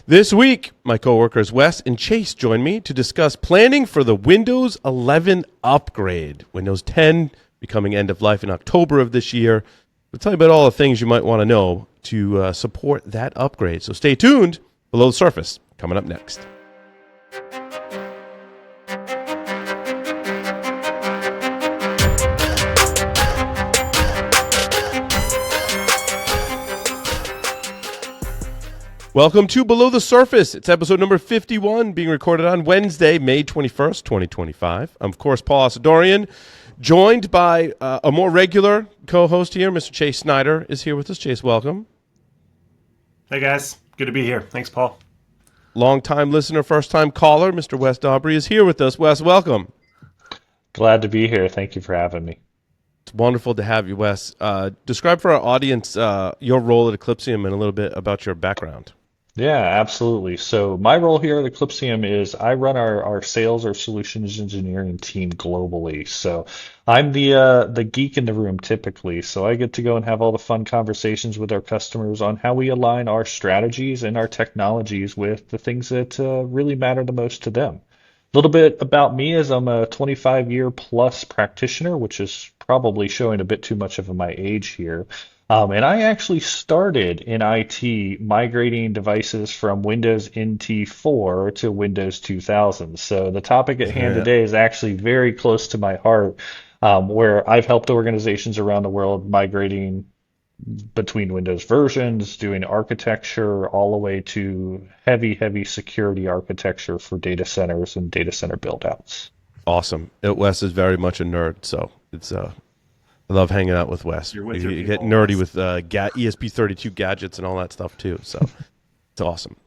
This week, my coworkers Wes and Chase join me to discuss planning for the Windows 11 upgrade. Windows 10 becoming end of life in October of this year. We'll tell you about all the things you might want to know to support that upgrade. So stay tuned. Below the Surface, coming up next. Welcome to Below the Surface. It's episode number 51, being recorded on Wednesday, May 21st, 2025. I'm, of course, Paul Asadorian, joined by a more regular co-host here. Mr. Chase Snyder is here with us. Chase, welcome. Hey, guys. Good to be here. Thanks, Paul. Long-time listener, first-time caller, Mr. Wes Dobry is here with us. Wes, welcome. Glad to be here. Thank you for having me. It's wonderful to have you, Wes. Describe for our audience your role at Eclipsium and a little bit about your background. Yeah, absolutely. So my role here at Eclipsium is I run our sales or solutions engineering team globally. So I'm the geek in the room typically. So I get to go and have all the fun conversations with our customers on how we align our strategies and our technologies with the things that really matter the most to them. A little bit about me is I'm a 25-year plus practitioner, which is probably showing a bit too much of my age here. And I actually started in IT migrating devices from Windows NT4 to Windows 2000. So the topic at hand today is actually very close to my heart, where I've helped organizations around the world migrating between Windows versions, doing architecture, all the way to heavy security architecture for data centers and data center build-outs. Awesome. Wes is very much a nerd, so it's I love hanging out with Wes. You get nerdy with ESP32 gadgets and all that stuff too. So it's awesome.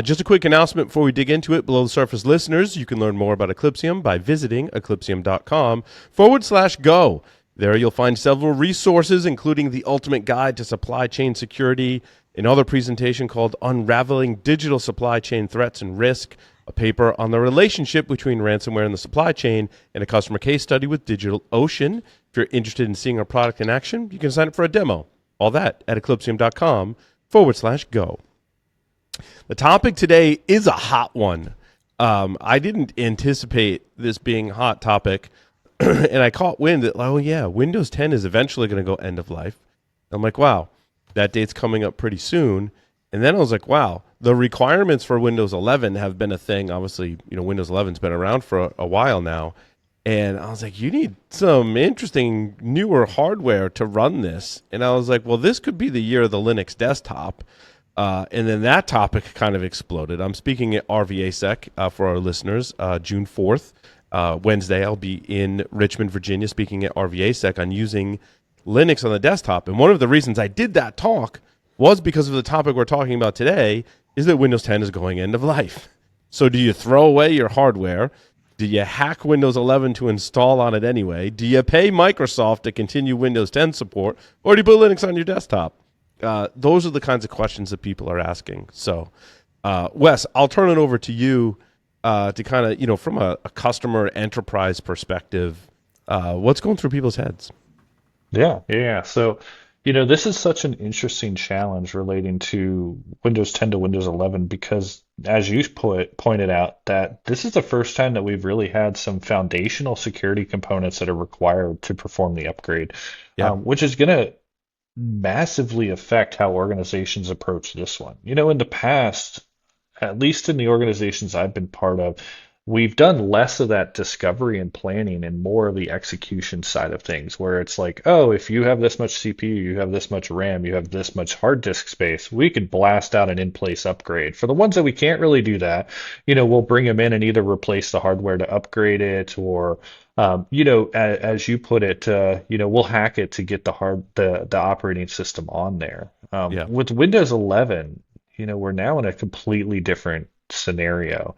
Just a quick announcement before we dig into it. Below the Surface listeners, you can learn more about Eclipsium by visiting eclipsium.com/go. There you'll find several resources, including the ultimate guide to supply chain security, another presentation called Unraveling Digital Supply Chain Threats and Risk, a paper on the relationship between ransomware and the supply chain, and a customer case study with DigitalOcean. If you're interested in seeing our product in action, you can sign up for a demo. All that at eclipsium.com/go. The topic today is a hot one. I didn't anticipate this being a hot topic, and I caught wind that, oh yeah, Windows 10 is eventually going to go end of life. I'm like, wow, that date's coming up pretty soon. And then I was like, wow, the requirements for Windows 11 have been a thing. Obviously, Windows 11's been around for a while now. And I was like, you need some interesting newer hardware to run this. And I was like, well, this could be the year of the Linux desktop. And then that topic kind of exploded. I'm speaking at RVASec for our listeners, June 4th. Wednesday, I'll be in Richmond, Virginia, speaking at RVASec on using Linux on the desktop. And one of the reasons I did that talk was because of the topic we're talking about today, is that Windows 10 is going end of life. So do you throw away your hardware? Do you hack Windows 11 to install on it anyway? Do you pay Microsoft to continue Windows 10 support? Or do you put Linux on your desktop? Those are the kinds of questions that people are asking. So, Wes, I'll turn it over to you to kind of, from a customer enterprise perspective, what's going through people's heads? Yeah. So, this is such an interesting challenge relating to Windows 10 to Windows 11 because, as you pointed out, that this is the first time that we've really had some foundational security components that are required to perform the upgrade, which is going to massively affect how organizations approach this one. In the past, at least in the organizations I've been part of, we've done less of that discovery and planning and more of the execution side of things, where it's like, oh, if you have this much CPU, you have this much RAM, you have this much hard disk space, we could blast out an in-place upgrade. For the ones that we can't really do that, we'll bring them in and either replace the hardware to upgrade it or, as you put it, we'll hack it to get the operating system on there. With Windows 11, we're now in a completely different scenario.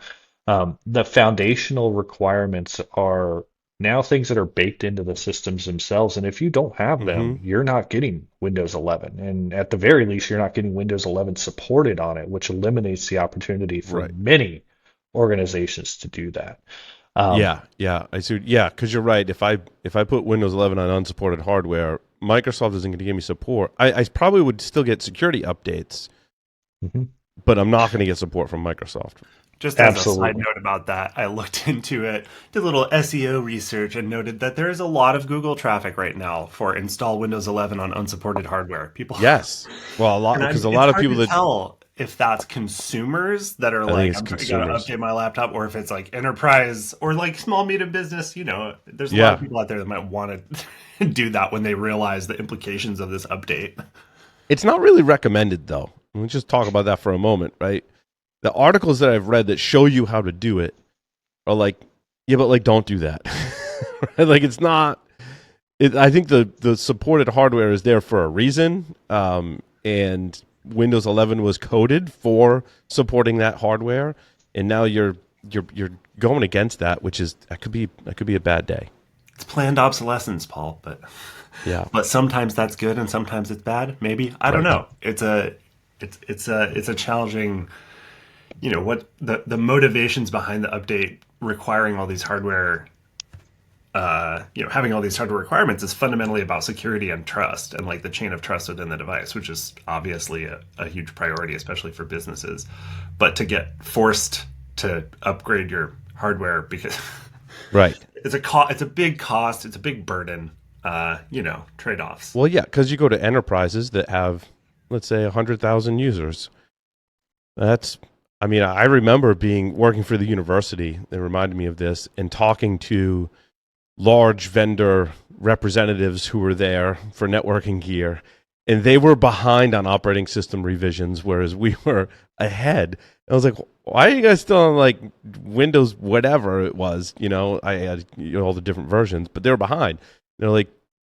The foundational requirements are now things that are baked into the systems themselves. And if you don't have them, you're not getting Windows 11. And at the very least, you're not getting Windows 11 supported on it, which eliminates the opportunity for many organizations to do that. I see. Yeah, because you're right. If I put Windows 11 on unsupported hardware, Microsoft isn't going to give me support. I probably would still get security updates, but I'm not going to get support from Microsoft. Just as a side Absolutely. note about that, I looked into it, did a little SEO research, and noted that there is a lot of Google traffic right now for install Windows 11 on unsupported hardware. People, Yes. Well, because a it's lot of hard people to that tell if that's consumers that are I think like, it's I gotta consumers. update my laptop, or if it's like enterprise or like small medium business. There's a lot of Yeah. people out there that might want to do that when they realize the implications of this update. It's not really recommended though. Let's just talk about that for a moment, right? The articles that I've read that show you how to do it are like, yeah, but like don't do that. Right? Like it's not I think the supported hardware is there for a reason. And Windows 11 was coded for supporting that hardware, and now you're going against that, which is that could be a bad day. It's planned obsolescence, Paul, Yeah. but sometimes that's good and sometimes it's bad. Maybe I don't Right. know. It's a challenging. What the motivations behind the update requiring all these hardware. Having all these hardware requirements is fundamentally about security and trust and like the chain of trust within the device, which is obviously a huge priority, especially for businesses. But to get forced to upgrade your hardware because Right. it's a big cost, it's a big burden. Trade offs. Well, yeah, because you go to enterprises that have, let's say, 100,000 users. That's, I mean, I remember working for the university. It reminded me of this and talking to large vendor representatives who were there for networking gear, and they were behind on operating system revisions, whereas we were ahead. I was like, why are you guys still on like Windows, whatever it was? I had all the different versions, but they were behind. They're like,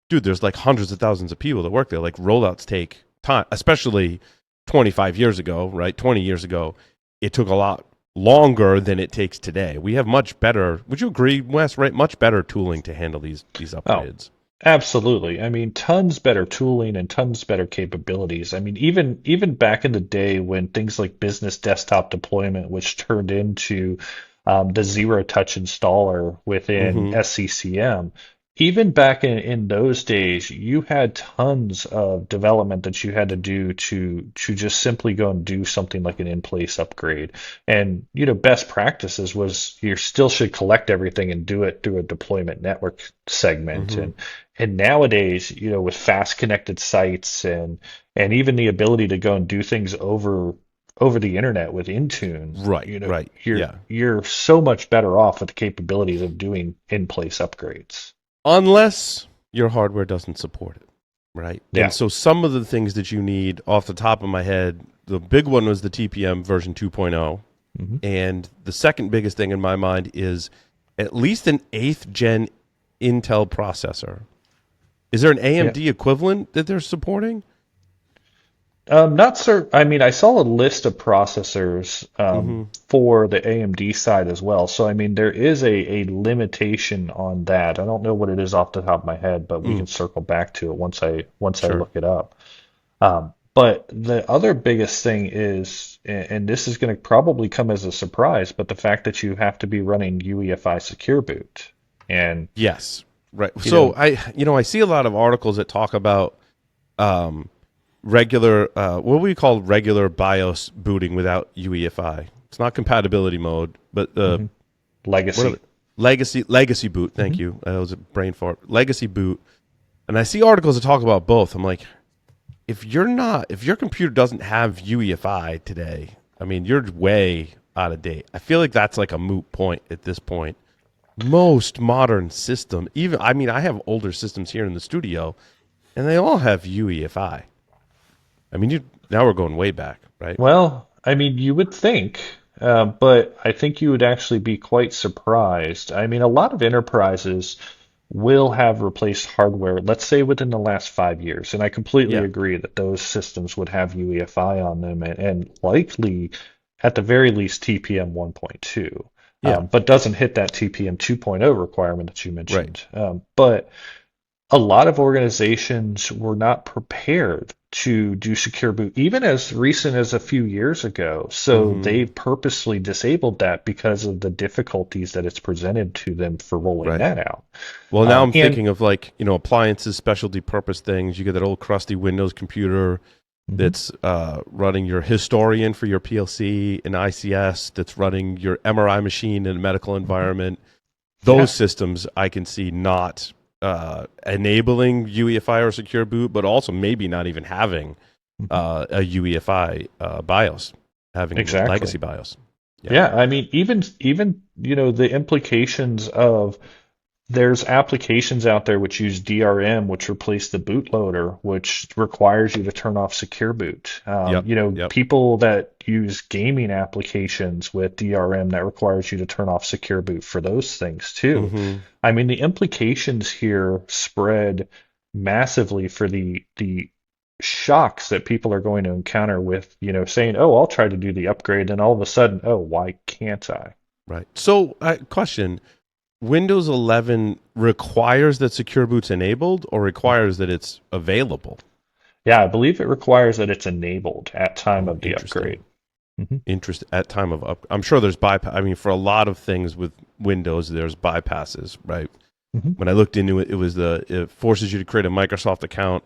dude, there's like hundreds of thousands of people that work there. Like rollouts take time, especially 25 years ago, right? 20 years ago, it took a lot longer than it takes today. We have much better. Would you agree, Wes? Right, much better tooling to handle these Oh, upgrades. absolutely. I mean, tons better tooling and tons better capabilities. I mean, even back in the day when things like business desktop deployment, which turned into the zero touch installer within Mm-hmm. SCCM, even back in those days, you had tons of development that you had to do to just simply go and do something like an in-place upgrade. And best practices was you still should collect everything and do it through a deployment network segment. Mm-hmm. And nowadays, with fast connected sites and even the ability to go and do things over the internet with Intune, Right. Right. you're Yeah. you're so much better off with the capabilities of doing in-place upgrades. Unless your hardware doesn't support it, right? And Yeah. so some of the things that you need off the top of my head, the big one was the TPM version 2.0. hmm And the second biggest thing in my mind is at least an 8th gen Intel processor. Is there an Yeah. AMD equivalent that they're supporting? Not certain. I mean, I saw a list of processors Mm-hmm. for the AMD side as well. So, I mean, there is a limitation on that. I don't know what it is off the top of my head, but we Mm, can circle back to it once I sure. look it up. But the other biggest thing is, and this is going to probably come as a surprise, but the fact that you have to be running UEFI Secure Boot. And, Yes. Right. you So know, I see a lot of articles that talk about um, regular, what we call regular BIOS booting without UEFI. It's not compatibility mode, but mhm, what are legacy. they? Legacy boot. Thank Mhm. you. That was a brain fart. Legacy boot. And I see articles that talk about both. I'm like, if your computer doesn't have UEFI today, I mean, you're way out of date. I feel like that's like a moot point at this point. Most modern system, even I mean, I have older systems here in the studio, and they all have UEFI. I mean, now we're going way back, right? Well, I mean, you would think, but I think you would actually be quite surprised. I mean, a lot of enterprises will have replaced hardware, let's say within the last 5 years, and I completely Yeah, agree that those systems would have UEFI on them and likely, at the very least, TPM 1.2, yeah, but doesn't hit that TPM 2.0 requirement that you right. mentioned. But a lot of organizations were not prepared to do secure boot even as recent as a few years ago. So Hmm. they purposely disabled that because of the difficulties that it's presented to them for rolling Right. that out. Well, now I'm And thinking of like appliances, specialty purpose things. You get that old crusty Windows computer. Hmm. that's running your historian for your PLC and ICS, that's running your MRI machine in a medical Hmm. environment. Those Yeah. systems I can see not enabling UEFI or secure boot, but also maybe not even having Hmm. a UEFI BIOS, having Exactly. legacy BIOS. Yeah. Yeah, I mean, even the implications of there's applications out there which use DRM, which replace the bootloader, which requires you to turn off Secure Boot. Yep. Yep. People that use gaming applications with DRM that requires you to turn off Secure Boot for those things too. Hmm. I mean, the implications here spread massively for the shocks that people are going to encounter with, saying, "Oh, I'll try to do the upgrade," and all of a sudden, "Oh, why can't I?" Right. So, question: Windows 11 requires that secure boot's enabled, or requires that it's available? Yeah, I believe it requires that it's enabled at time Oh, of the interesting. upgrade. Hmm. Interest at time of up. I'm sure there's bypass. I mean, for a lot of things with Windows, there's bypasses, right? Hmm. When I looked into it, it forces you to create a Microsoft account,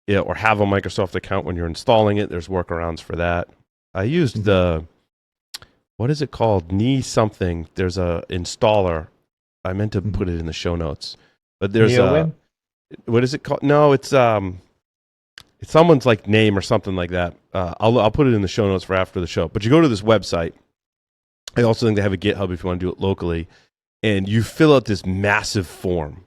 yeah, or have a Microsoft account when you're installing it. There's workarounds for that. I used Hmm. the, what is it called? Knee something. There's a installer. I meant to Hmm. put it in the show notes, but there's a, NeoWin? what is it called? No, it's someone's like name or something like that. I'll put it in the show notes for after the show. But you go to this website. I also think they have a GitHub if you want to do it locally, and you fill out this massive form,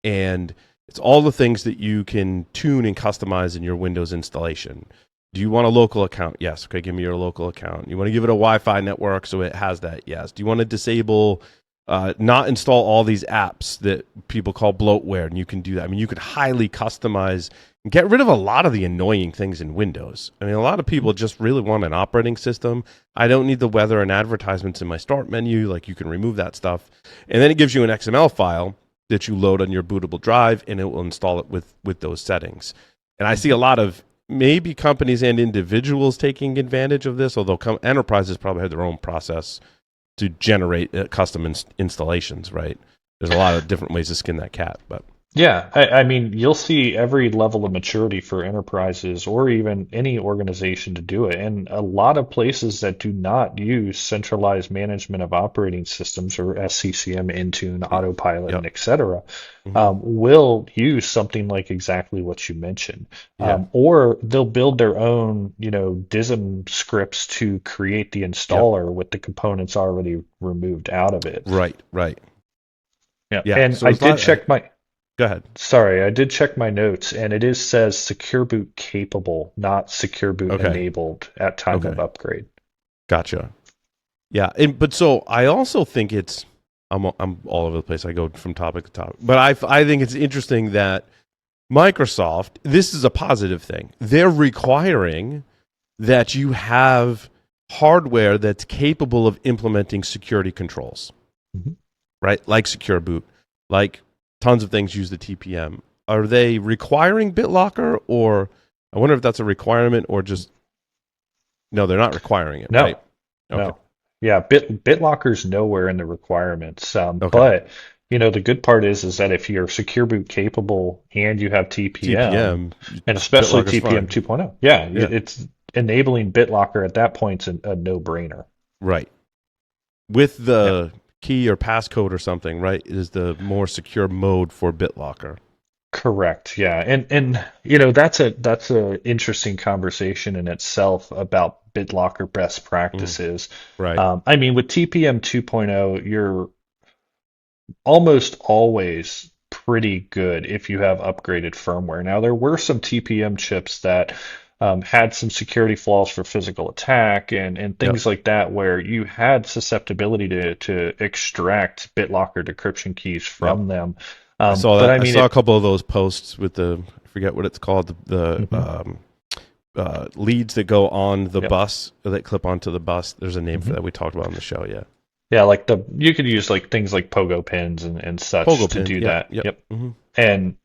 and it's all the things that you can tune and customize in your Windows installation. Do you want a local account? Yes. Okay, give me your local account. You want to give it a Wi-Fi network so it has that? Yes. Do you want to disable, not install all these apps that people call bloatware? And you can do that. I mean, you could highly customize and get rid of a lot of the annoying things in Windows. I mean, a lot of people just really want an operating system. I don't need the weather and advertisements in my start menu. Like, you can remove that stuff. And then it gives you an XML file that you load on your bootable drive, and it will install it with those settings. And I see a lot of maybe companies and individuals taking advantage of this, although enterprises probably have their own process to generate custom installations, right? There's a lot of different ways to skin that cat, but Yeah, I mean, you'll see every level of maturity for enterprises or even any organization to do it. And a lot of places that do not use centralized management of operating systems or SCCM, Intune, Autopilot, yep. and et cetera, Hmm. will use something like exactly what you mentioned. Yeah. Or they'll build their own, DISM scripts to create the Yep. installer with the components already removed out of it. Right. Right. Yeah, Yeah. and So I there's a did lot. check my Go ahead. Sorry, I did check my notes, and it is says Secure Boot capable, not Secure Boot Okay. enabled at time of Okay. upgrade. Gotcha. Yeah. But so I also think I'm all over the place. I go from topic to topic, but I think it's interesting that Microsoft, this is a positive thing. They're requiring that you have hardware that's capable of implementing security controls, Mhm. right? Like Secure Boot, like tons of things use the TPM. Are they requiring BitLocker, or I wonder if that's a requirement or just no, they're not requiring it, right? No, Okay. no. Yeah, BitLocker's nowhere in the requirements. Okay. But the good part is that if you're Secure Boot capable and you have TPM, TPM, and especially BitLocker's TPM fine. 2.0, yeah, Yeah. it's enabling BitLocker at that point's a no-brainer. Right. With Yeah. the key or passcode or something, right? Is the more secure mode for BitLocker. Correct. Yeah. And that's a interesting conversation in itself about BitLocker best Mm, practices. right. I mean, with TPM 2.0, you're almost always pretty good if you have upgraded firmware. Now, there were some TPM chips that had some security flaws for physical attack and Yep. things like that, where you had susceptibility to extract BitLocker decryption keys Yep. from them. I saw But that. I I mean, saw a couple of those posts with I forget what it's called, Mhm. leads that go on the Yep. bus, that clip onto the bus. There's a name for Mhm. that we talked about on the show. Yeah. Yeah, like you could use like things like pogo pins and such Pogo to pin. do Yep. that. Yep. Yep. Hmm. And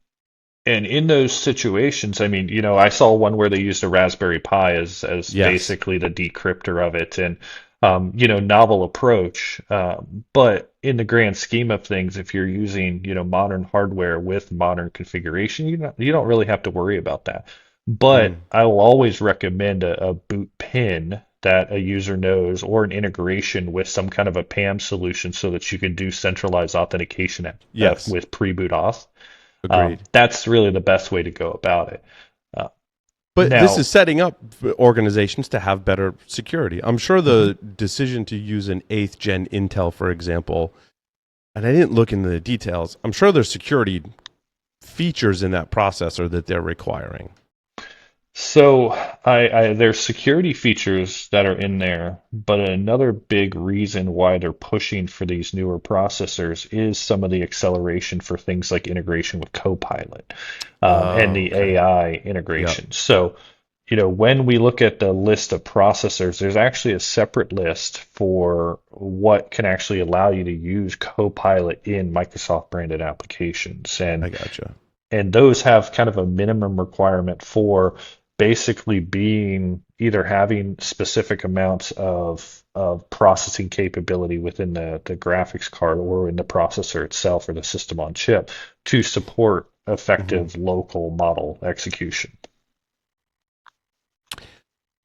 and in those situations, I mean, I saw one where they used a Raspberry Pi as Yes. basically the decryptor of it, and novel approach. But in the grand scheme of things, if you're using modern hardware with modern configuration, you don't really have to worry about that. But Mm. I will always recommend a boot pin that a user knows or an integration with some kind of a PAM solution so that you can do centralized authentication Yes, with pre-boot auth. agreed. That's really the best way to go about it. Uh, But this is now, setting up organizations to have better security. I'm sure Mhm. the decision to use an 8th gen Intel, for example, and I didn't look into the details, I'm sure there's security features in that processor that they're requiring. So there's security features that are in there, but another big reason why they're pushing for these newer processors is some of the acceleration for things like integration with Copilot, and Oh, the okay. AI Yep. integration. So, when we look at the list of processors, there's actually a separate list for what can actually allow you to use Copilot in Microsoft branded applications. I gotcha. And those have kind of a minimum requirement for basically being either having specific amounts of processing capability within the graphics card or in the processor itself or the system on chip to support Hmm. effective local model execution.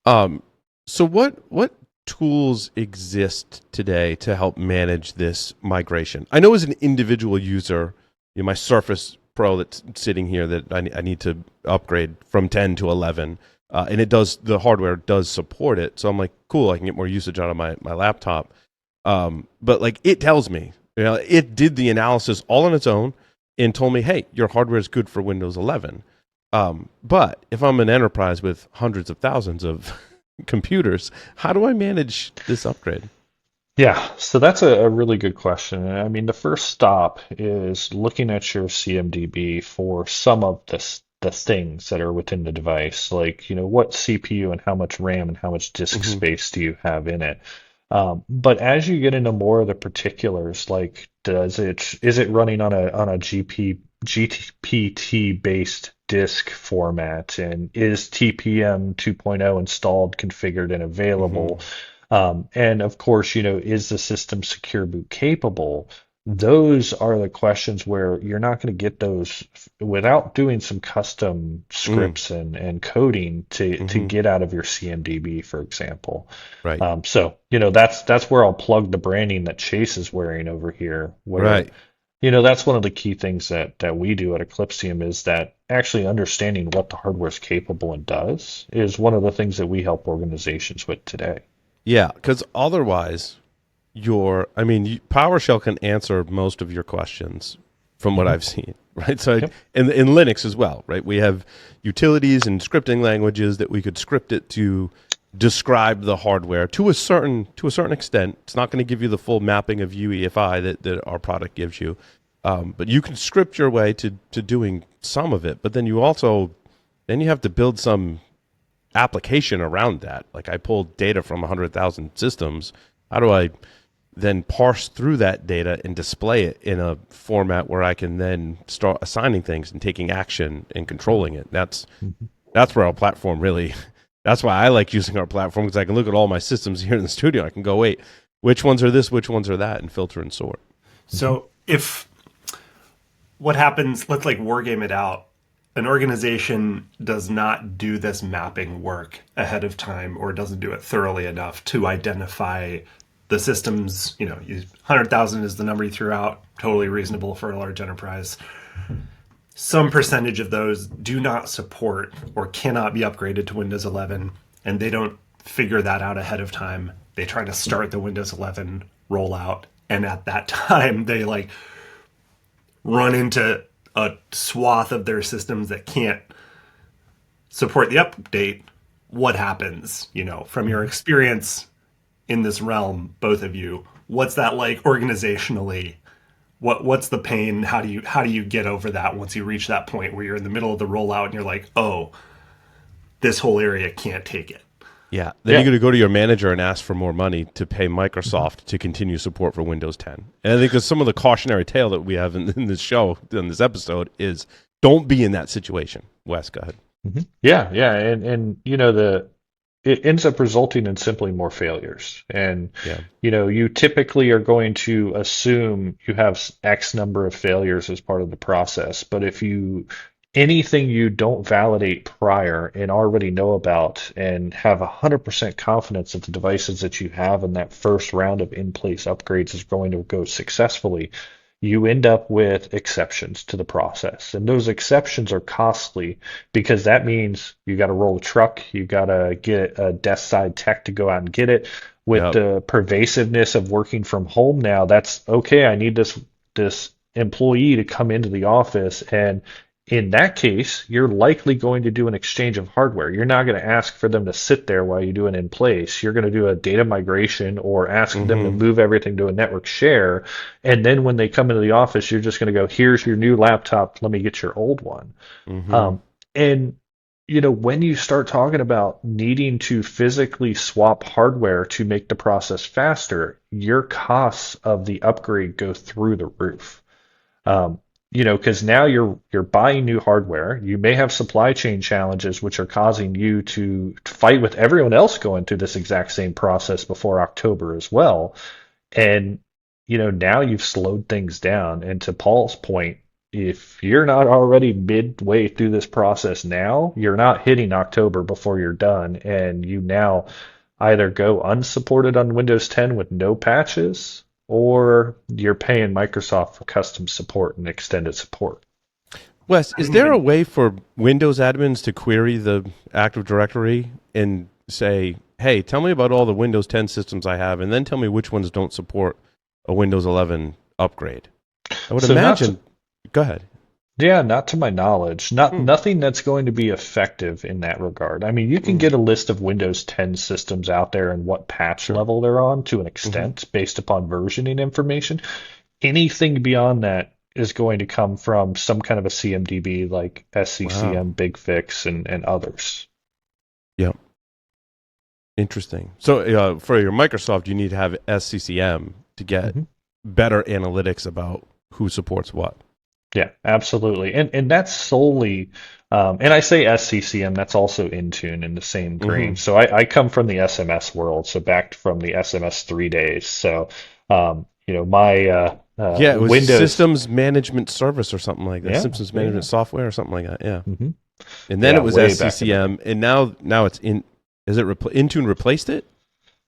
Um, so what tools exist today to help manage this migration? I know as an individual user, my Surface Pro that's sitting here that I need to upgrade from 10 to 11, and the hardware does support it. So I'm like, cool, I can get more usage out of my laptop. But like it tells me, it did the analysis all on its own and told me, hey, your hardware is good for Windows 11. But if I'm an enterprise with hundreds of thousands of computers, how do I manage this upgrade? Yeah, so that's a really good question. And I mean, the first stop is looking at your CMDB for some of the things that are within the device, like, what CPU and how much RAM and how much disk Hmm. space do you have in it? But as you get into more of the particulars, like is it running on a GPT based disk format, and is TPM 2.0 installed, configured, and Hmm. available? And of course, is the system secure boot capable? Those are the questions where you're not going to get those without doing some custom Mm. scripts and coding to Hmm. get out of your CMDB, for example. Right. So, that's where I'll plug the branding that Chase is wearing over here, where, Right. that's one of the key things that we do at Eclipsium is that actually understanding what the hardware is capable and does is one of the things that we help organizations with today. Yeah, because otherwise, PowerShell can answer most of your questions from what Hmm. I've seen, right? So, Yep. in Linux as well, right? We have utilities and scripting languages that we could script it to describe the hardware to a certain extent. It's not going to give you the full mapping of UEFI that our product gives you, but you can script your way to doing some of it. But then you have to build some application around that. Like I pulled data from 100,000 systems. How do I then parse through that data and display it in a format where I can then start assigning things and taking action and controlling it? Mhm. That's where our platform really. That's why I like using our platform because I can look at all my systems here in the studio. I can go, wait, which ones are this, which ones are that, and filter and sort. Mhm. So if what happens, let's like war game it out. An organization does not do this mapping work ahead of time or doesn't do it thoroughly enough to identify the systems. 100,000 is the number you threw out, totally reasonable for a large enterprise. Some percentage of those do not support or cannot be upgraded to Windows 11, and they don't figure that out ahead of time. They try to start the Windows 11 rollout, and at that time, they like run into a swath of their systems that can't support the update. What happens, from your Mhm. experience in this realm, both of you? What's that like organizationally? What's the pain? How do you get over that once you reach that point where you're in the middle of the rollout and you're like, oh, this whole area can't take it? Yeah. Then you're Yeah. going to go to your manager and ask for more money to pay Mhm. Microsoft to continue support for Windows 10. And I think that's some of the cautionary tale that we have in this show, in this episode, is don't be in that situation. Wes, go ahead. Mhm. Yeah, yeah, and the it ends up resulting in simply more failures. And Yeah. you typically are going to assume you have X number of failures as part of the process, but if you anything you don't validate prior and already know about and have 100% confidence that the devices that you have in that first round of in-place upgrades is going to go successfully, you end up with exceptions to the process. And those exceptions are costly because that means you got to roll a truck, you got to get a desk side tech to go out and get it. With Yep. the pervasiveness of working from home now, that's okay. I need this employee to come into the office, and in that case, you're likely going to do an exchange of hardware. You're not going to ask for them to sit there while you do it in place. You're going to do a data migration or ask them to Mm-hmm. move everything to a network share. And then when they come into the office, you're just going to go, here's your new laptop. Let me get your old one. Mm-hmm. And when you start talking about needing to physically swap hardware to make the process faster, your costs of the upgrade go through the roof. Um, because now you're buying new hardware. You may have supply chain challenges, which are causing you to fight with everyone else going through this exact same process before October as well. And now you've slowed things down. And to Paul's point, if you're not already midway through this process now, you're not hitting October before you're done, and you now either go unsupported on Windows 10 with no patches, or you're paying Microsoft for custom support and extended support. Wes, I is didn't there a even. way for Windows admins to query the Active Directory and say, hey, tell me about all the Windows 10 systems I have, and then tell me which ones don't support a Windows 11 upgrade? I would So not to, imagine. Go ahead. yeah, not to my knowledge, not Hmm. nothing that's going to be effective in that regard. I mean, you can Mm, get a list of Windows 10 systems out there and what patch sure. level they're on to an Hmm. extent based upon versioning information. Anything beyond that is going to come from some kind of a CMDB like Wow. SCCM, Big Fix, and others. Yep. Interesting. So for your Microsoft, you need to have SCCM to get Mhm. better analytics about who supports what. Yeah, absolutely. And that's solely, and I say SCCM, that's also Intune in the same Hmm. grain. So I come from the SMS world, so back from the SMS 3 days. So, my Yeah, it was Windows, Systems Management Service or something like that. yeah, Systems Management yeah, Software or something like that. Yeah. hmm And then yeah, it was way back in the day. SCCM, and now it's in. Is it Intune replaced it?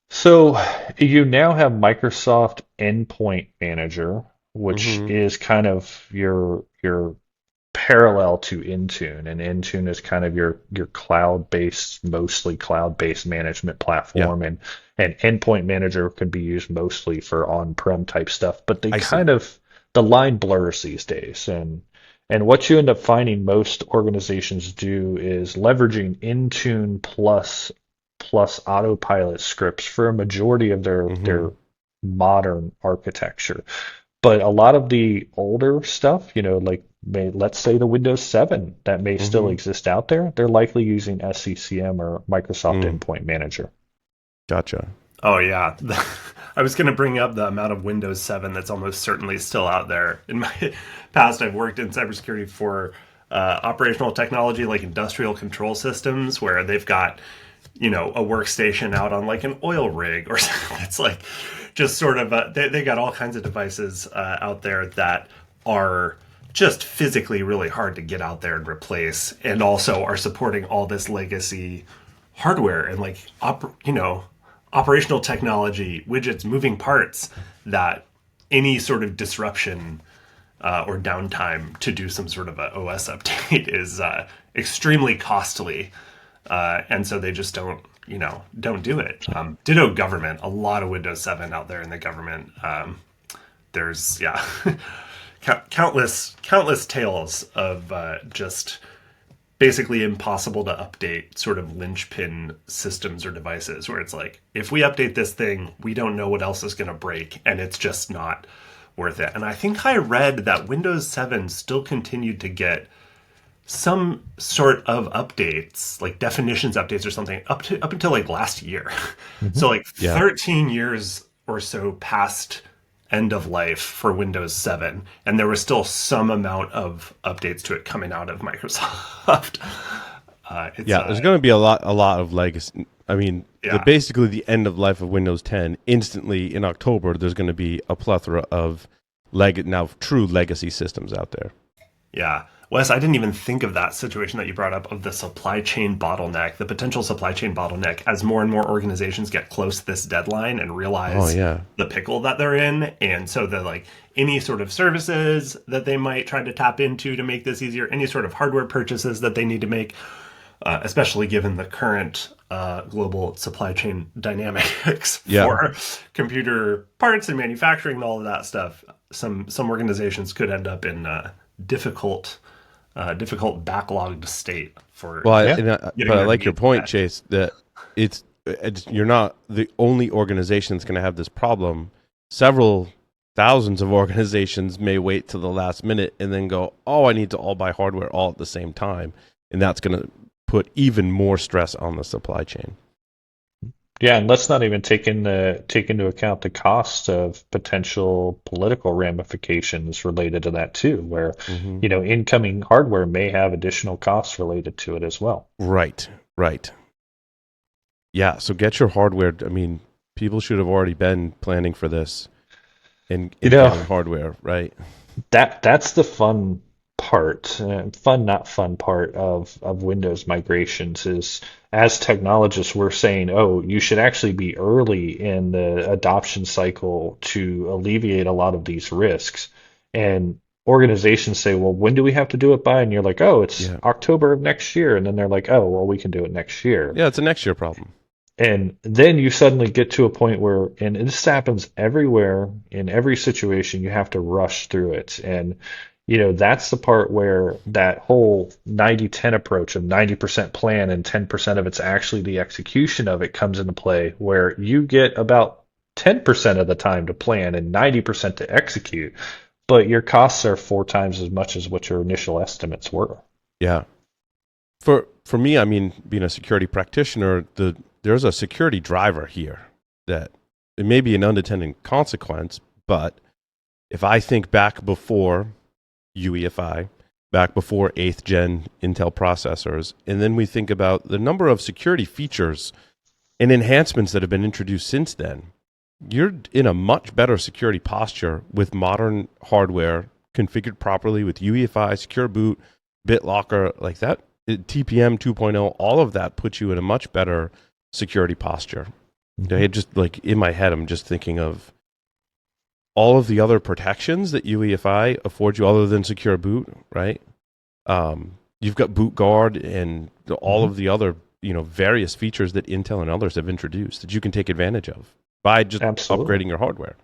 So you now have Microsoft Endpoint Manager, which Hmm. is kind of your parallel to Intune, and Intune is kind of your cloud-based, mostly cloud-based management Yeah, platform, and Endpoint Manager can be used mostly for on-prem type stuff, but they I see. kind of the line blurs these days, and what you end up finding most organizations do is leveraging Intune plus autopilot scripts for a majority of their Hmm. modern architecture. But a lot of the older stuff, like let's say the Windows 7 that may still Hmm. exist out there, they're likely using SCCM or Microsoft Mm, Endpoint Manager. gotcha. Oh yeah, I was going to bring up the amount of Windows 7 that's almost certainly still out there. In my past, I've worked in cybersecurity for operational technology, like industrial control systems, where they've got a workstation out on like an oil rig or something. It's like just sort of they got all kinds of devices out there that are just physically really hard to get out there and replace, and also are supporting all this legacy hardware and like operational technology, widgets, moving parts that any sort of disruption or downtime to do some sort of a OS update is extremely costly, and so they just don't do it. Ditto government. A lot of Windows 7 out there in the government. There's countless tales of just basically impossible to update sort of linchpin systems or devices where it's like, if we update this thing, we don't know what else is going to break, and it's just not worth it. And I think I read that Windows 7 still continued to get some sort of updates, like definitions updates or something, up until like last year. Mhm. So like Yeah. 13 years or so past end of life for Windows 7, and there was still some amount of updates to it coming out of Microsoft. It's Yeah, there's going to be a lot of legacy. I mean, yeah. basically the end of life of Windows 10. Instantly in October, there's going to be a plethora of now true legacy systems out there. Yeah. Wes, I didn't even think of that situation that you brought up of the supply chain bottleneck, the potential supply chain bottleneck, as more and more organizations get close to this deadline and Oh realize yeah. the pickle that they're in. And so the like any sort of services that they might try to tap into to make this easier, any sort of hardware purchases that they need to make, especially given the current global supply chain dynamics Yeah. for computer parts and manufacturing and all of that stuff. Some organizations could end up in difficult backlogged state for Well, Yeah. getting but I their like your needs point, met. Chase, that you're not the only organization that's going to have this problem. Several thousands of organizations may wait till the last minute and then go, "Oh, I need to all buy hardware all at the same time," and that's going to put even more stress on the supply chain. Yeah, and let's not even take into account the cost of potential political ramifications related to that too, where, Hmm. incoming hardware may have additional costs related to it as well. Right, right. Yeah, so get your hardware. I mean, people should have already been planning for this and, You and know, getting hardware, right? that's the fun part, fun not fun part of Windows migrations is as technologists we're saying, oh, you should actually be early in the adoption cycle to alleviate a lot of these risks. And organizations say, well, when do we have to do it by? And you're like, oh, it's Yeah. October of next year. And then they're like, oh, well, we can do it next year. Yeah, it's a next year problem. And then you suddenly get to a point where, and this happens everywhere in every situation, you have to rush through it. And, that's the part where that whole 90-10 approach of 90% plan and 10% of it's actually the execution of it comes into play, where you get about 10% of the time to plan and 90% to execute, but your costs are 4 times as much as what your initial estimates were. Yeah. For me, I mean, being a security practitioner, there's a security driver here that it may be an unintended consequence, but if I think back before UEFI, back before 8th gen Intel processors, and then we think about the number of security features and enhancements that have been introduced since then, you're in a much better security posture with modern hardware configured properly with UEFI, Secure Boot, BitLocker, like that, TPM 2.0, all of that puts you in a much better security posture. I just like in my head, I'm just thinking of all of the other protections that UEFI affords you other than Secure Boot, right? You've got Boot Guard and all of the other, various features that Intel and others have introduced that you can take advantage of by just Absolutely. upgrading your hardware.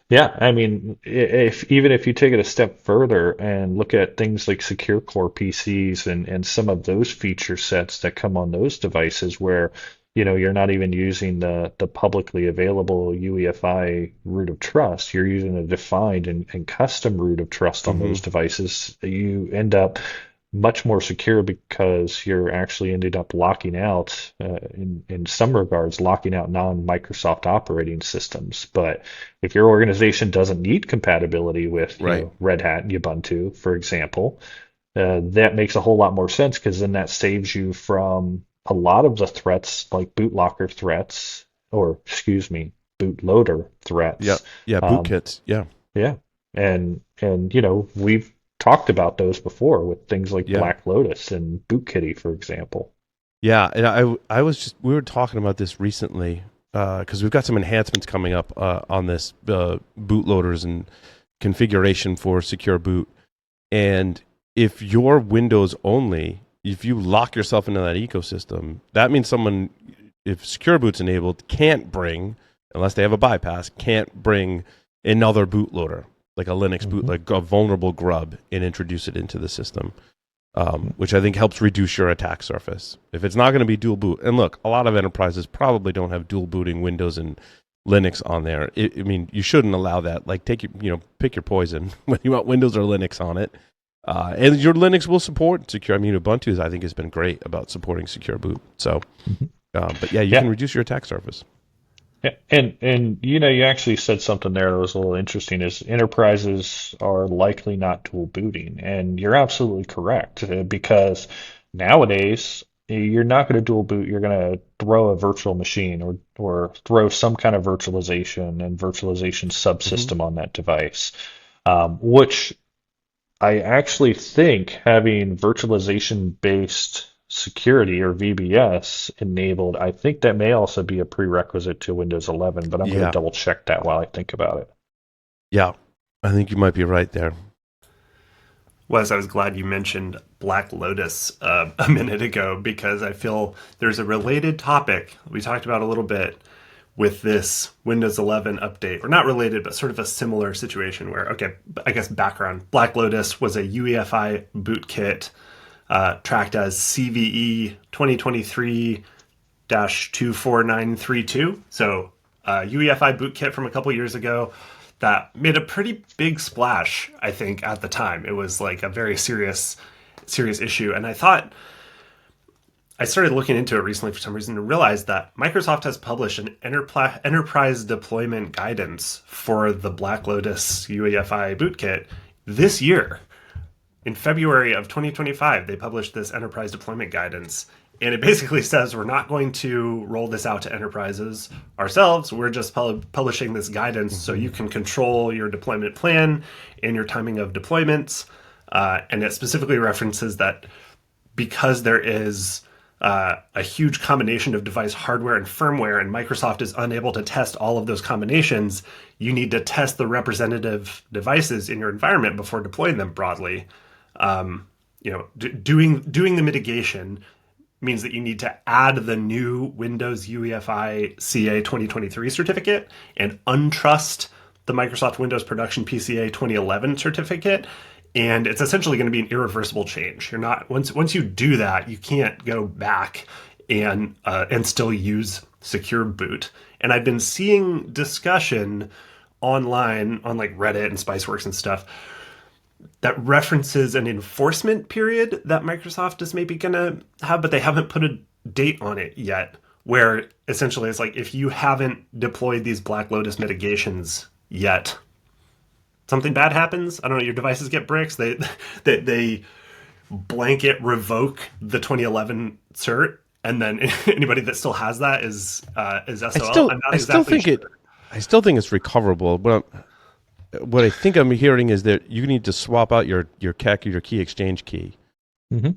Yeah, I mean, if you take it a step further and look at things like secure core PCs and some of those feature sets that come on those devices where, you're not even using the publicly available UEFI root of trust, you're using a defined and custom root of trust on Hmm. those devices, you end up much more secure because you're actually ended up locking out, in some regards, locking out non-Microsoft operating systems. But if your organization doesn't need compatibility with, Right. Red Hat and Ubuntu, for example, that makes a whole lot more sense because then that saves you from a lot of the threats like bootlocker threats, or excuse me, bootloader Yeah. threats. Yeah. Um, Bootkits. Yeah. yeah. And we've talked about those before with things like Yeah. Black Lotus and BootKitty, for example. Yeah. And I was just, we were talking about this recently because we've got some enhancements coming up on this bootloaders and configuration for Secure Boot. And if you're Windows only, if you lock yourself into that ecosystem, that means someone, if Secure Boot's enabled, can't bring, unless they have a bypass, can't bring another bootloader, like a Linux boot, Hmm. like a vulnerable grub, and introduce it into the system, which I think helps reduce your attack surface. If it's not going to be dual boot, and look, a lot of enterprises probably don't have dual booting Windows and Linux on there. I mean, you shouldn't allow that. Like, take your, pick your poison whether you want Windows or Linux on it. And your Linux will support secure. I mean, Ubuntu, I think, has been great about supporting Secure Boot. So, but yeah, you can Yeah. reduce your attack surface. Yeah. And you actually said something there that was a little interesting is enterprises are likely not dual booting. And you're absolutely correct because nowadays you're not going to dual boot. You're going to throw a virtual machine or throw some kind of virtualization and virtualization Hmm. subsystem on that device, which I actually think having virtualization-based security or VBS enabled, I think that may also be a prerequisite to Windows 11, but I'm going to Yeah, double check that while I think about it. yeah. I think you might be right there. Wes, I was glad you mentioned Black Lotus a minute ago because I feel there's a related topic we talked about a little bit with this Windows 11 update, or not related, but sort of a similar situation where, okay, I guess background. Black Lotus was a UEFI bootkit tracked as CVE 2023-24932. So UEFI bootkit from a couple years ago that made a pretty big splash, I think, at the time. It was like a very serious issue. And I started looking into it recently for some reason and realized that Microsoft has published an enterprise deployment guidance for the Black Lotus UEFI bootkit this year. In February of 2025, they published this enterprise deployment guidance. And it basically says we're not going to roll this out to enterprises ourselves. We're just publishing this guidance so you can control your deployment plan and your timing of deployments. And it specifically references that because there is a huge combination of device hardware and firmware, and Microsoft is unable to test all of those combinations, you need to test the representative devices in your environment before deploying them broadly. Doing the mitigation means that you need to add the new Windows UEFI CA 2023 certificate and untrust the Microsoft Windows Production PCA 2011 certificate. And it's essentially going to be an irreversible change. You're not once you do that, you can't go back and still use Secure Boot. And I've been seeing discussion online on like Reddit and Spiceworks and stuff that references an enforcement period that Microsoft is maybe going to have, but they haven't put a date on it yet, where essentially it's like if you haven't deployed these Black Lotus mitigations yet, something bad happens. I don't know, your devices get bricks. They blanket revoke the 2011 cert, and then anybody that still has that is SOL. I'm not exactly sure. I still think it's recoverable, but what I think I'm hearing is that you need to swap out your KEC or your key exchange key. Mm-hmm.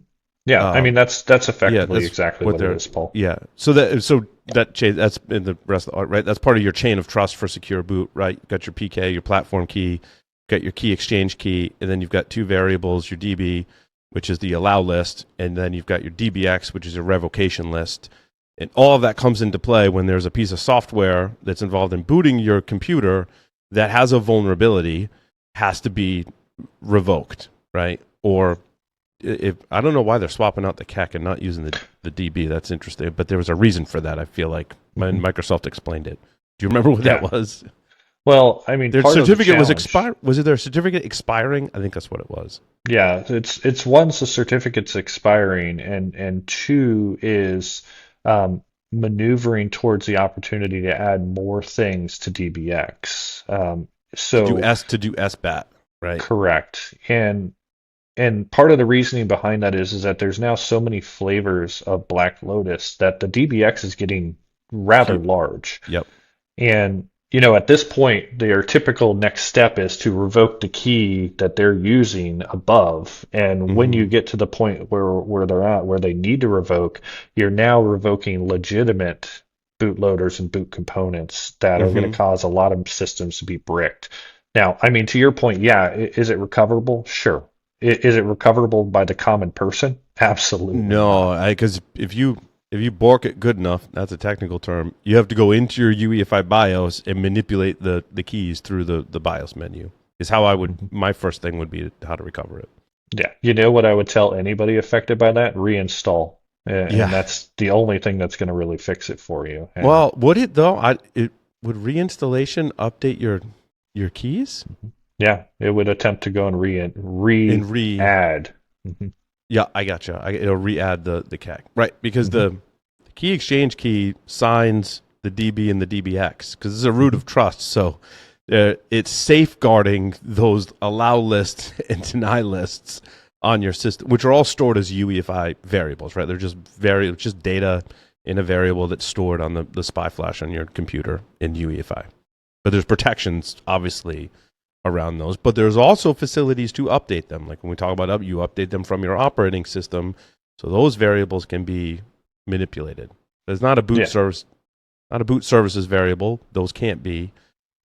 Yeah, I mean that's effectively exactly what it is, Paul. Yeah, so that chain, that's in the rest of the, right. That's part of your chain of trust for Secure Boot, right? You've got your PK, your platform key, got your key exchange key, and then you've got two variables: your DB, which is the allow list, and then you've got your DBX, which is your revocation list. And all of that comes into play when there's a piece of software that's involved in booting your computer that has a vulnerability, has to be revoked, right? Or if I don't know why they're swapping out the KEC and not using the DB. That's interesting, but there was a reason for that. I feel like when Microsoft explained it. Do you remember what that was? Well, I mean, their part certificate of the was expired. Was it their certificate expiring? I think that's what it was. Yeah, it's one, the certificate's expiring, and two is maneuvering towards the opportunity to add more things to DBX. So to do SBAT, right? Correct. And part of the reasoning behind that is that there's now so many flavors of Black Lotus that the DBX is getting rather large. Yep. And at this point, their typical next step is to revoke the key that they're using above. And when you get to the point where they're at, where they need to revoke, you're now revoking legitimate bootloaders and boot components that are going to cause a lot of systems to be bricked. Now, I mean, to your point, yeah, is it recoverable? Sure. Is it recoverable by the common person? Absolutely. No, because if you bork it good enough, that's a technical term, you have to go into your UEFI BIOS and manipulate the keys through the BIOS menu. Is how I would, my first thing would be how to recover it. Yeah. You know what I would tell anybody affected by that? Reinstall. And that's the only thing that's going to really fix it for you. And well, would it though? Would reinstallation update your keys? Yeah, it would attempt to go and re-add. Yeah, I gotcha. It'll re-add the KEC. Right, because the key exchange key signs the DB and the DBX, because it's a root of trust. So it's safeguarding those allow lists and deny lists on your system, which are all stored as UEFI variables, right? They're just data in a variable that's stored on the SPI flash on your computer in UEFI. But there's protections, obviously, around those. But there's also facilities to update them. Like when we talk about you update them from your operating system, so those variables can be manipulated. There's not a boot Yeah. service, not a boot services variable. Those can't be.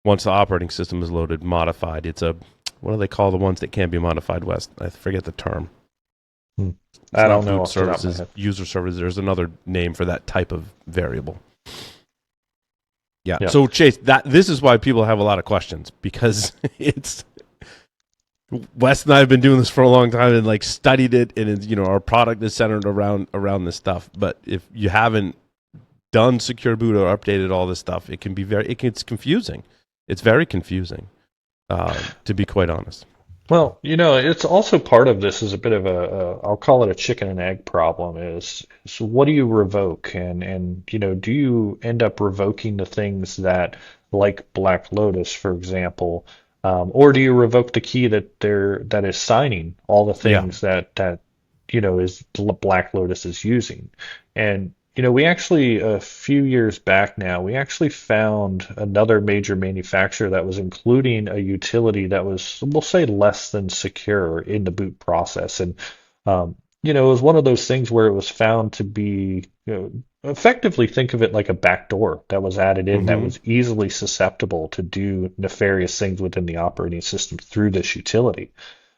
Once the operating system is loaded, modified. It's a, what do they call the ones that can't be modified, Wes? I forget the term. Hmm. It's I not don't know boot off the top of my services, head. user services. There's another name for that type of variable. Yeah. Yeah. So Chase, this is why people have a lot of questions, because it's Wes and I have been doing this for a long time and like studied it, and it's, our product is centered around this stuff. But if you haven't done Secure Boot or updated all this stuff, it can be it's confusing. It's very confusing, to be quite honest. Well, it's also part of this is a bit of I'll call it a chicken and egg problem is what do you revoke and do you end up revoking the things that like Black Lotus, for example, or do you revoke the key that is signing all the Yeah. things that is Black Lotus is using? And we actually, a few years back now, we actually found another major manufacturer that was including a utility that was, we'll say, less than secure in the boot process. And, it was one of those things where it was found to be, effectively think of it like a backdoor that was added in that Mm-hmm. was easily susceptible to do nefarious things within the operating system through this utility.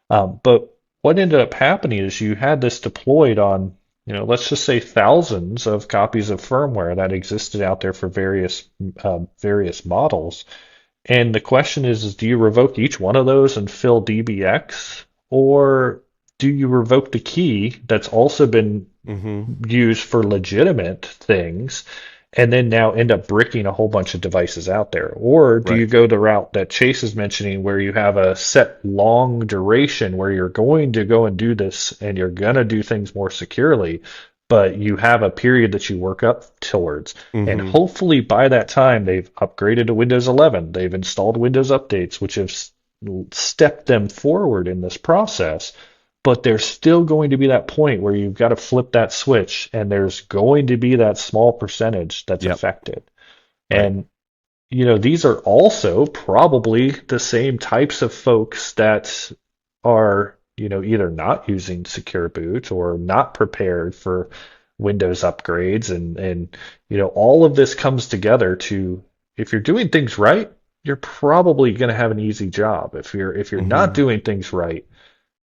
But what ended up happening is you had this deployed on, let's just say thousands of copies of firmware that existed out there for various models. And the question is do you revoke each one of those and fill DBX, or do you revoke the key that's also been Mm-hmm. used for legitimate things and then now end up bricking a whole bunch of devices out there? Or do you Right. go the route that Chase is mentioning where you have a set long duration where you're going to go and do this and you're going to do things more securely, but you have a period that you work up towards. And Mm-hmm. hopefully by that time they've upgraded to Windows 11, they've installed Windows updates, which have stepped them forward in this process. But there's still going to be that point where you've got to flip that switch, and there's going to be that small percentage that's Yep. affected. Right. And, these are also probably the same types of folks that are, either not using Secure Boot or not prepared for Windows upgrades. And all of this comes together to, if you're doing things right, you're probably going to have an easy job. If you're not Mm-hmm. doing things right,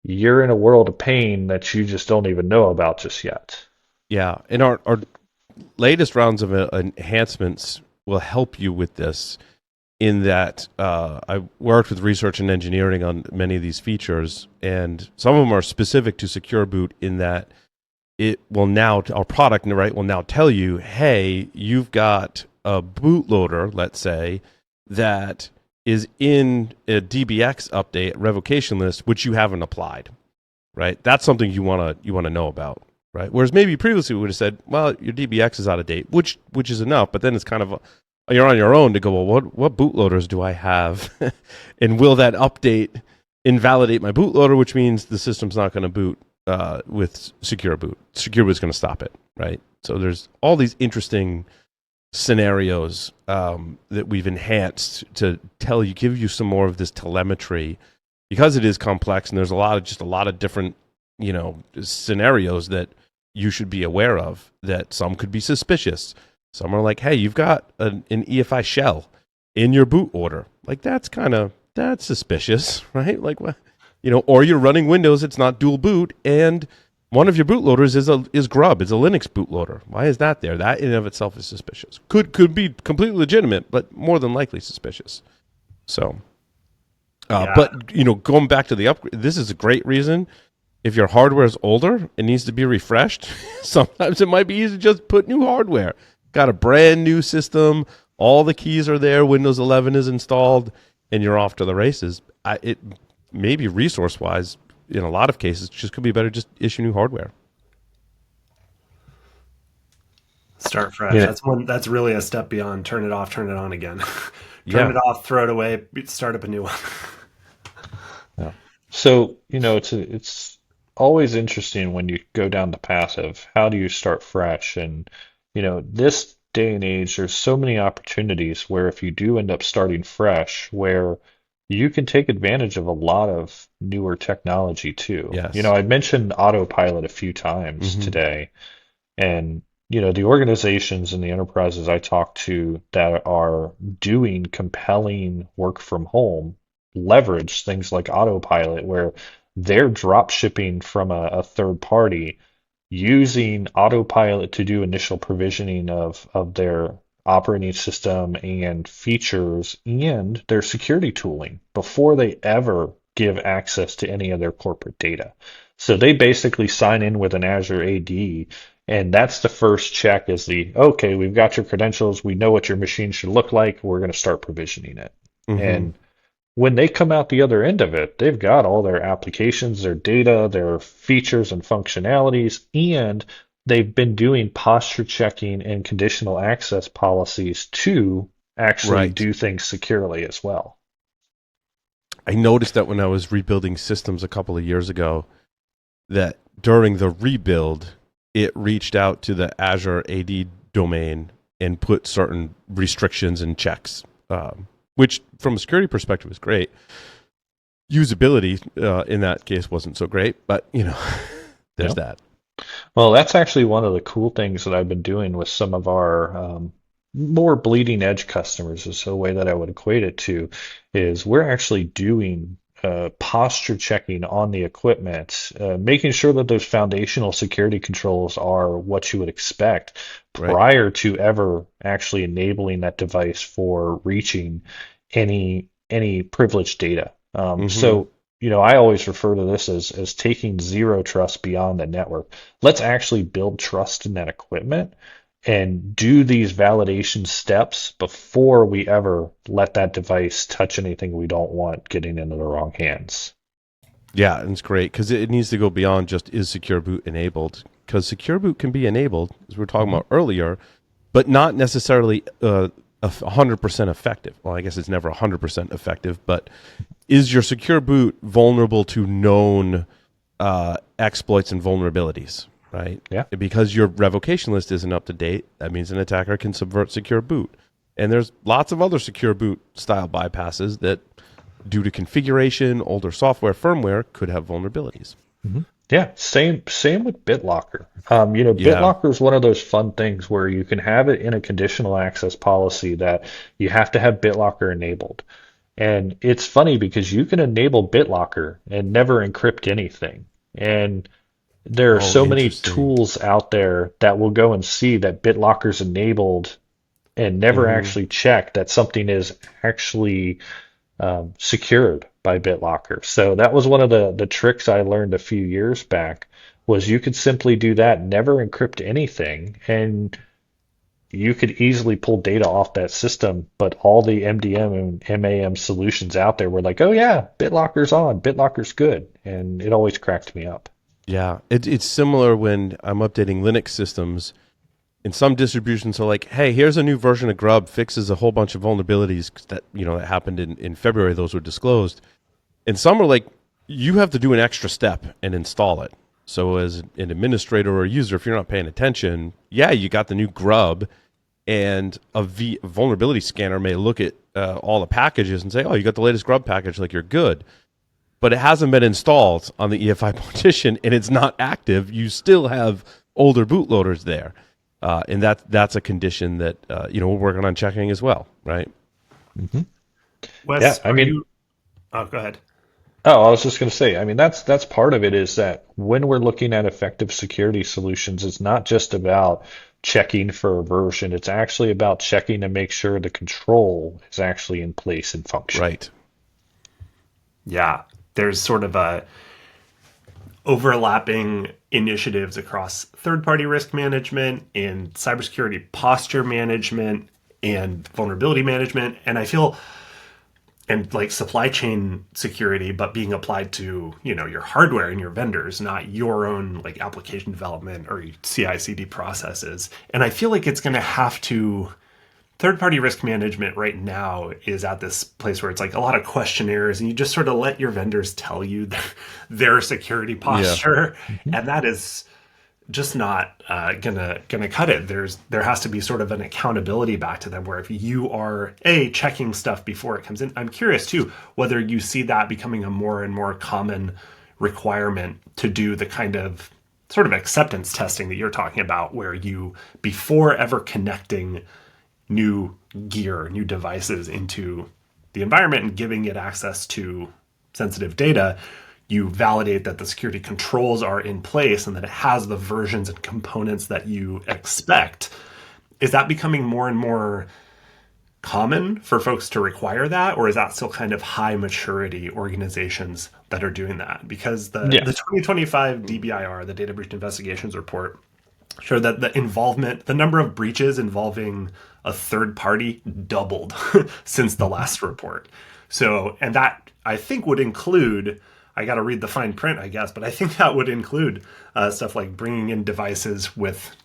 you're in a world of pain that you just don't even know about just yet. Yeah. And our latest rounds of enhancements will help you with this. In that, I worked with research and engineering on many of these features, and some of them are specific to Secure Boot. In that, it will now our product right will now tell you, hey, you've got a bootloader, let's say, that is in a DBX update revocation list, which you haven't applied. Right, that's something you wanna know about. Right, whereas maybe previously we would have said, well, your DBX is out of date, which is enough. But then it's kind of you're on your own to go, well, what bootloaders do I have, and will that update invalidate my bootloader, which means the system's not going to boot with Secure Boot. Secure Boot's going to stop it, right? So there's all these interesting scenarios that we've enhanced to give you some more of this telemetry, because it is complex and there's a lot of different scenarios that you should be aware of. That some could be suspicious. Some are like, hey, you've got an EFI shell in your boot order. Like that's suspicious, right? Like what, or you're running Windows, it's not dual boot, and one of your bootloaders is Grub. It's a Linux bootloader. Why is that there? That in and of itself is suspicious. Could be completely legitimate, but more than likely suspicious. So, Yeah. but going back to the upgrade, this is a great reason. If your hardware is older, it needs to be refreshed. Sometimes it might be easy to just put new hardware. Got a brand new system, all the keys are there, Windows 11 is installed, and you're off to the races. It maybe resource wise, in a lot of cases, just could be better just issue new hardware. Start fresh. Yeah. That's really a step beyond turn it off, turn it on again. Turn Yeah. it off, throw it away, start up a new one. Yeah. So, it's always interesting when you go down the path of how do you start fresh. And, this day and age, there's so many opportunities where if you do end up starting fresh, where you can take advantage of a lot of newer technology too. Yes. I mentioned autopilot a few times Hmm. today, and the organizations and the enterprises I talk to that are doing compelling work from home leverage things like autopilot, where they're drop shipping from a third party using autopilot to do initial provisioning of their operating system and features and their security tooling before they ever give access to any of their corporate data. So they basically sign in with an Azure AD, and that's the first check is okay, we've got your credentials, we know what your machine should look like, we're going to start provisioning it. Hmm. And when they come out the other end of it, they've got all their applications, their data, their features and functionalities, and they've been doing posture checking and conditional access policies to actually Right. do things securely as well. I noticed that when I was rebuilding systems a couple of years ago, that during the rebuild, it reached out to the Azure AD domain and put certain restrictions and checks, which from a security perspective is great. Usability in that case wasn't so great, but there's Yeah. that. Well, that's actually one of the cool things that I've been doing with some of our more bleeding edge customers, is the way that I would equate it to, is we're actually doing posture checking on the equipment, making sure that those foundational security controls are what you would expect Right. prior to ever actually enabling that device for reaching any privileged data. Hmm. So I always refer to this as taking zero trust beyond the network. Let's actually build trust in that equipment and do these validation steps before we ever let that device touch anything we don't want getting into the wrong hands. Yeah, and it's great because it needs to go beyond just is Secure Boot enabled, because Secure Boot can be enabled, as we were talking Mhm. about earlier, but not necessarily 100% effective. Well, I guess it's never 100% effective, but is your Secure Boot vulnerable to known exploits and vulnerabilities, right? Yeah. Because your revocation list isn't up to date, that means an attacker can subvert Secure Boot. And there's lots of other Secure Boot style bypasses that, due to configuration, older software, firmware, could have vulnerabilities. Mhm. Yeah, same with BitLocker. Yeah. BitLocker is one of those fun things where you can have it in a conditional access policy that you have to have BitLocker enabled. And it's funny because you can enable BitLocker and never encrypt anything. And there are Oh, so many interesting. tools out there that will go and see that BitLocker's enabled and never Hmm. actually check that something is actually secured by BitLocker. So that was one of the tricks I learned a few years back, was you could simply do that, never encrypt anything, and you could easily pull data off that system. But all the MDM and MAM solutions out there were like, oh yeah, BitLocker's on, BitLocker's good, and it always cracked me up. Yeah. It's similar when I'm updating Linux systems. In some distributions are like, hey, here's a new version of Grub, fixes a whole bunch of vulnerabilities that happened in February. Those were disclosed. And some are like, you have to do an extra step and install it. So as an administrator or a user, if you're not paying attention, yeah, you got the new Grub, and a vulnerability scanner may look at all the packages and say, oh, you got the latest Grub package, like you're good. But it hasn't been installed on the EFI partition and it's not active. You still have older bootloaders there. And that's a condition that we're working on checking as well, right? Hmm. Yeah, Wes, I are mean, you? Oh, go ahead. oh, I was just going to say, I mean, that's part of it, is that when we're looking at effective security solutions, it's not just about checking for a version. It's actually about checking to make sure the control is actually in place and functioning. Right. Yeah, there's sort of a overlapping initiatives across third-party risk management and cybersecurity posture management and vulnerability management, and I feel and like supply chain security, but being applied to your hardware and your vendors, not your own like application development or CI/CD processes. And I feel like it's going to have to. Third party risk management right now is at this place where it's like a lot of questionnaires, and you just sort of let your vendors tell you their security Yeah. posture, Hmm. and that is just not gonna cut it. There has to be sort of an accountability back to them where if you are checking stuff before it comes in. I'm curious too whether you see that becoming a more and more common requirement to do the kind of sort of acceptance testing that you're talking about, where you, before ever connecting new gear, new devices into the environment and giving it access to sensitive data, you validate that the security controls are in place and that it has the versions and components that you expect. Is that becoming more and more common for folks to require that, or is that still kind of high maturity organizations that are doing that? Because Yeah. the 2025 DBIR, the Data Breach Investigations Report, showed that the number of breaches involving a third party doubled since the last report. So, and that I think would include, I got to read the fine print, I guess, but I think that would include stuff like bringing in devices with,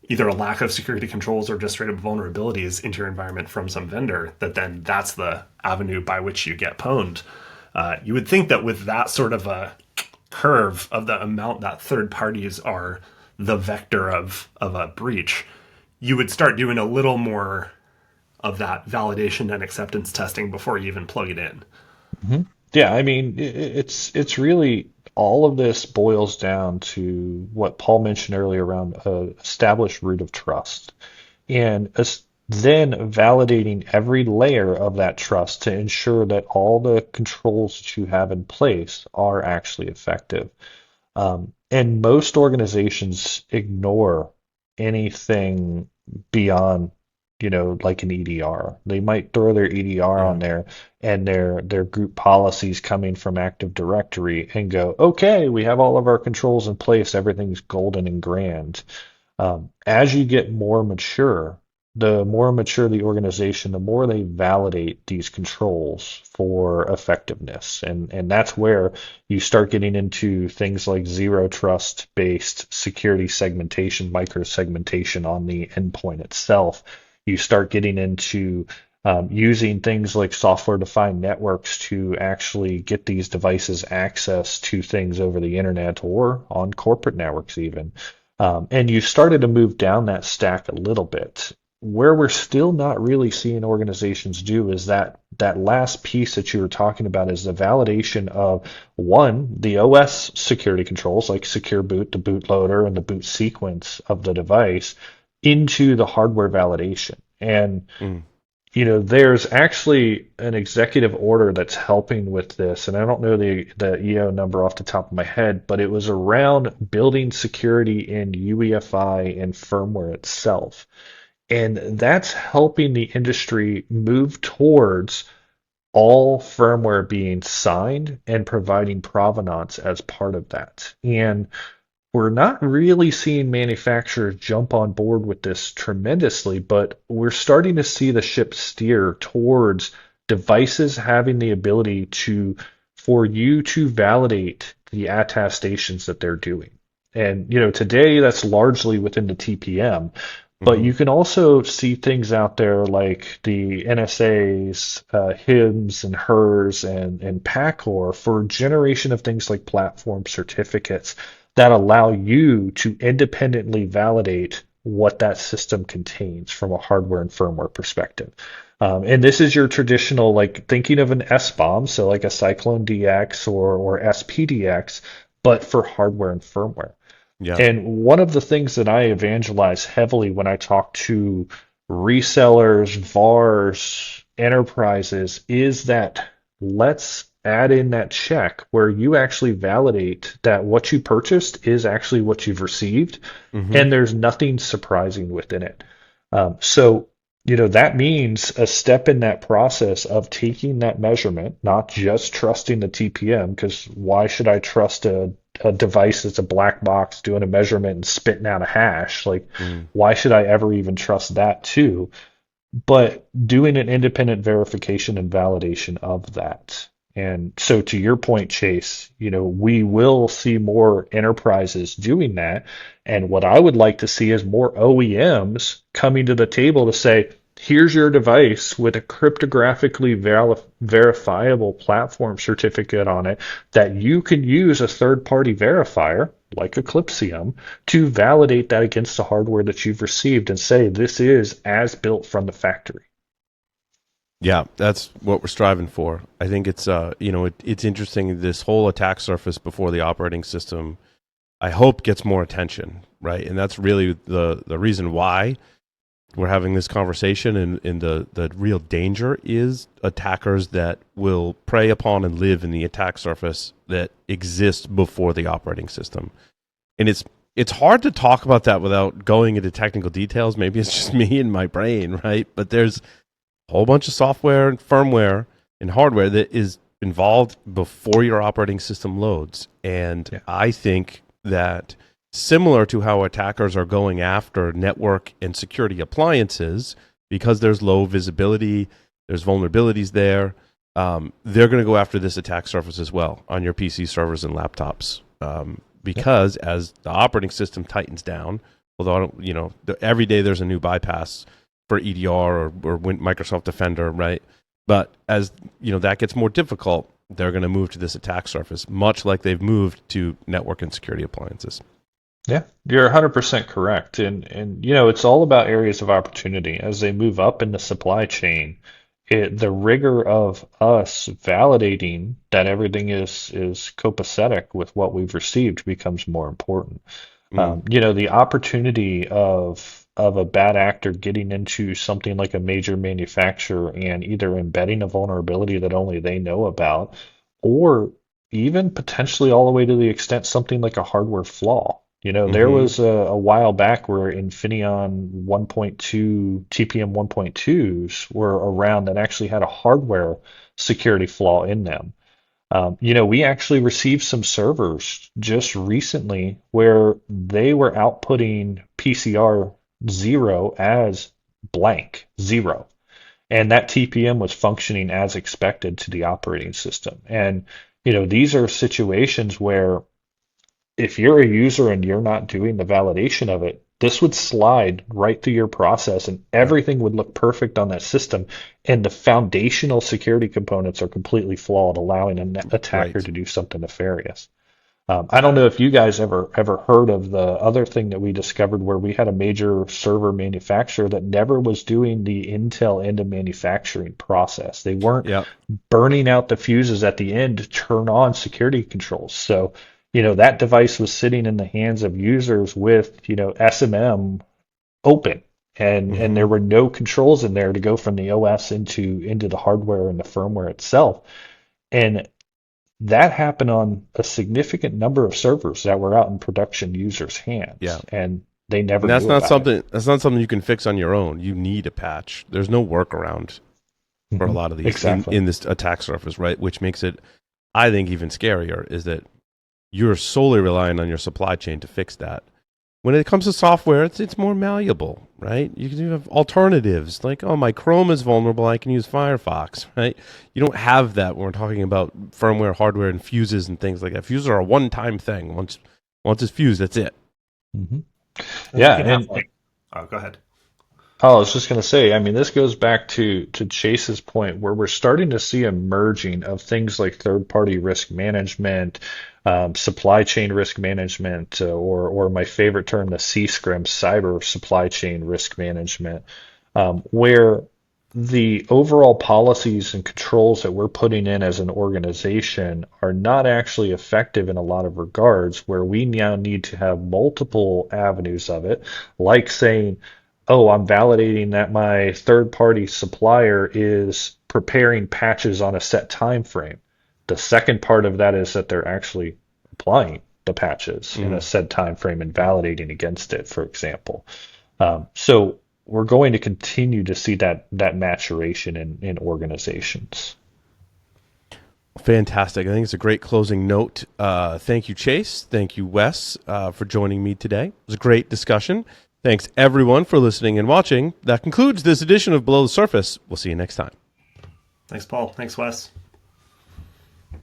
either a lack of security controls or just straight up vulnerabilities into your environment from some vendor, that then that's the avenue by which you get pwned. You would think that with that sort of a curve of the amount that third parties are the vector of a breach, you would start doing a little more of that validation and acceptance testing before you even plug it in. Mhm. Yeah, I mean, it's really all of this boils down to what Paul mentioned earlier around established root of trust, and then validating every layer of that trust to ensure that all the controls that you have in place are actually effective. And most organizations ignore anything beyond, like an EDR. They might throw their EDR on Mm. there and their group policies coming from Active Directory and go, okay, we have all of our controls in place, everything's golden and grand. As you get more mature, the more mature the organization, the more they validate these controls for effectiveness. And that's where you start getting into things like zero trust based security segmentation, micro segmentation on the endpoint itself. You start getting into using things like software defined networks to actually get these devices access to things over the internet or on corporate networks, even. And you started to move down that stack a little bit. Where we're still not really seeing organizations do is that last piece that you were talking about is the validation of one, the OS security controls like Secure Boot, the bootloader, and the boot sequence of the device into the hardware validation. And Mm. there's actually an executive order that's helping with this, and I don't know the EO number off the top of my head, but it was around building security in UEFI and firmware itself. And that's helping the industry move towards all firmware being signed and providing provenance as part of that. And we're not really seeing manufacturers jump on board with this tremendously, but we're starting to see the ship steer towards devices having the ability for you to validate the attestations that they're doing. And today that's largely within the TPM, but Hmm. you can also see things out there like the NSA's, HIMS and HERS and PACOR for generation of things like platform certificates that allow you to independently validate what that system contains from a hardware and firmware perspective. And this is your traditional, like thinking of an SBOM, so like a Cyclone DX or SPDX, but for hardware and firmware. Yeah. And one of the things that I evangelize heavily when I talk to resellers, VARs, enterprises is that let's add in that check where you actually validate that what you purchased is actually what you've received, Hmm. and there's nothing surprising within it. So that means a step in that process of taking that measurement, not just trusting the TPM, because why should I trust a device that's a black box doing a measurement and spitting out a hash? Like, Mm. why should I ever even trust that too? But doing an independent verification and validation of that. And so to your point, Chase, we will see more enterprises doing that. And what I would like to see is more OEMs coming to the table to say, here's your device with a cryptographically verifiable platform certificate on it that you can use a third party verifier. like Eclipsium, to validate that against the hardware that you've received and say this is as built from the factory. Yeah, that's what we're striving for. I think it's it's interesting, this whole attack surface before the operating system, I hope, gets more attention, right? And that's really the reason why we're having this conversation, and the real danger is attackers that will prey upon and live in the attack surface that exists before the operating system. And it's hard to talk about that without going into technical details. Maybe it's just me and my brain, right? But there's whole bunch of software and firmware and hardware that is involved before your operating system loads. And Yeah. I think that, similar to how attackers are going after network and security appliances, because there's low visibility, there's vulnerabilities there, they're going to go after this attack surface as well on your PC servers and laptops. Because as the operating system tightens down, although I don't, every day there's a new bypass for EDR or Microsoft Defender, right? But as that gets more difficult, they're going to move to this attack surface, much like they've moved to network and security appliances. Yeah, you're 100% correct. And it's all about areas of opportunity. As they move up in the supply chain, the rigor of us validating that everything is copacetic with what we've received becomes more important. The opportunity of a bad actor getting into something like a major manufacturer and either embedding a vulnerability that only they know about, or even potentially all the way to the extent something like a hardware flaw. There was a while back where Infineon 1.2, TPM 1.2s were around that actually had a hardware security flaw in them. We actually received some servers just recently where they were outputting PCR 0 as blank 0. And that TPM was functioning as expected to the operating system. And, these are situations where if you're a user and you're not doing the validation of it, this would slide right through your process and everything would look perfect on that system. And the foundational security components are completely flawed, allowing an attacker Right. to do something nefarious. I don't know if you guys ever heard of the other thing that we discovered where we had a major server manufacturer that never was doing the Intel end of manufacturing process. They weren't Yeah. burning out the fuses at the end to turn on security controls. So, that device was sitting in the hands of users with, SMM open. And there were no controls in there to go from the OS into the hardware and the firmware itself. And that happened on a significant number of servers that were out in production users' hands, Yeah. and they never And that's knew not about something that's not something you can fix on your own. You need a patch. There's no workaround it. for a lot of these Exactly. in this attack surface, right? Which makes it, I think, even scarier, is that you're solely relying on your supply chain to fix that. When it comes to software, it's more malleable, right? You can have alternatives like, oh, my Chrome is vulnerable, I can use Firefox, right? You don't have that when we're talking about firmware, hardware, and fuses and things like that. Fuses are a one-time thing. Once it's fused, that's it. hmm And you Yeah, can have and oh, go ahead. I was just going to say, I mean, this goes back to Chase's point where we're starting to see a merging of things like third-party risk management, supply chain risk management, or my favorite term, the C-SCRM, cyber supply chain risk management, where the overall policies and controls that we're putting in as an organization are not actually effective in a lot of regards, where we now need to have multiple avenues of it, like saying, oh, I'm validating that my third party supplier is preparing patches on a set time frame. The second part of that is that they're actually applying the patches in a set time frame and validating against it, for example. So we're going to continue to see that maturation in organizations. Fantastic. I think it's a great closing note. Thank you, Chase. Thank you, Wes, for joining me today. It was a great discussion. Thanks, everyone, for listening and watching. That concludes this edition of Below the Surface. We'll see you next time. Thanks, Paul. Thanks, Wes.